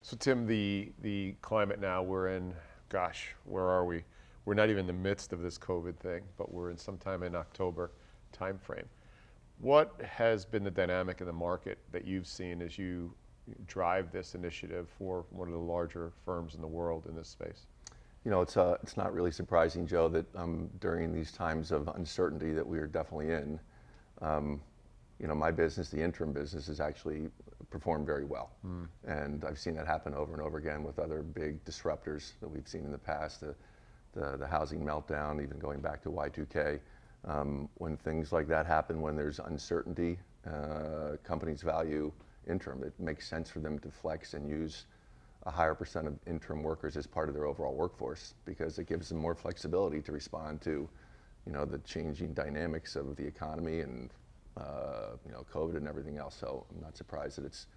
So Tim, the climate now we're in, gosh, where are we? We're not even in the midst of this COVID thing, but we're in sometime in October timeframe. What has been the dynamic in the market that you've seen as you drive this initiative for one of the larger firms in the world in this space? You know, it's not really surprising, Joe, that during these times of uncertainty that we are definitely in, you know, my business, the interim business, has actually performed very well. And I've seen that happen over and over again with other big disruptors that we've seen in the past, the housing meltdown, even going back to Y2K. When things like that happen, when there's uncertainty, companies value interim. It makes sense for them to flex and use a higher percent of interim workers as part of their overall workforce, because it gives them more flexibility to respond to, you know, the changing dynamics of the economy and you know, COVID and everything else. So I'm not surprised that it's,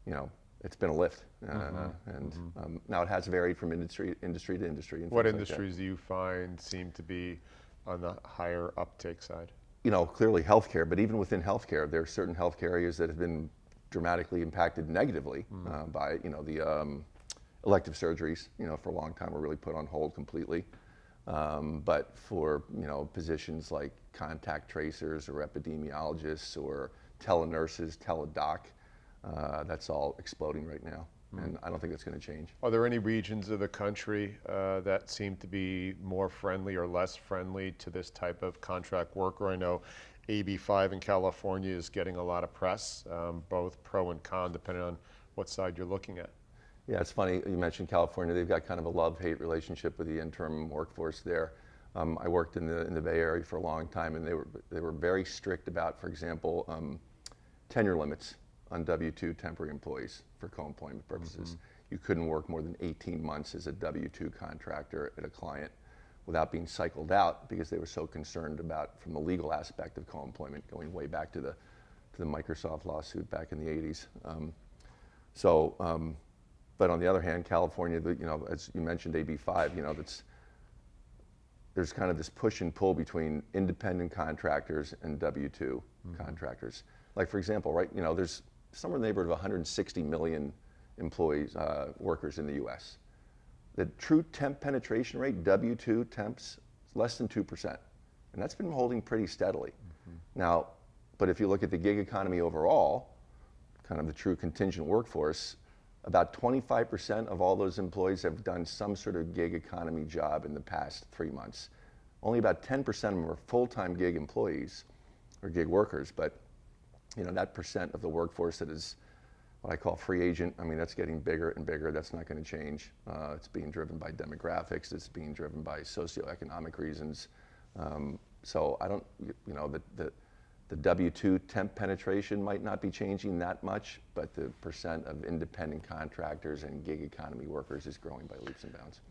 you know, it's been a lift. Now it has varied from industry to industry. What industries do you find seem to be on the higher uptake side? You know, clearly healthcare, but even within healthcare, there are certain healthcare areas that have been dramatically impacted negatively by, you know, the elective surgeries, you know, for a long time were really put on hold completely. But for, you know, positions like contact tracers or epidemiologists or telenurses, teledoc, that's all exploding right now. And I don't think that's going to change. Are there any regions of the country that seem to be more friendly or less friendly to this type of contract worker? I know AB5 in California is getting a lot of press, both pro and con, depending on what side you're looking at. Yeah, it's funny you mentioned California. They've got kind of a love-hate relationship with the interim workforce there. I worked in the Bay Area for a long time, and they were very strict about, for example, tenure limits on W-2 temporary employees for co-employment purposes. You couldn't work more than 18 months as a W-2 contractor at a client without being cycled out, because they were so concerned about, from the legal aspect of co-employment, going way back to the Microsoft lawsuit back in the 80s. But on the other hand, California, you know, as you mentioned, AB5, you know, there's kind of this push and pull between independent contractors and W-2 contractors. Like, for example, right, you know, there's somewhere in the neighborhood of 160 million employees, workers in the U.S. The true temp penetration rate, W-2 temps, is less than 2%. And that's been holding pretty steadily. Now, but if you look at the gig economy overall, kind of the true contingent workforce, about 25% of all those employees have done some sort of gig economy job in the past 3 months. Only about 10% of them are full-time gig employees or gig workers, but you know, that percent of the workforce that is what I call free agent, I mean, that's getting bigger and bigger. That's not going to change. It's being driven by demographics. It's being driven by socioeconomic reasons. So I don't, you know, the W-2 temp penetration might not be changing that much, but the percent of independent contractors and gig economy workers is growing by leaps and bounds.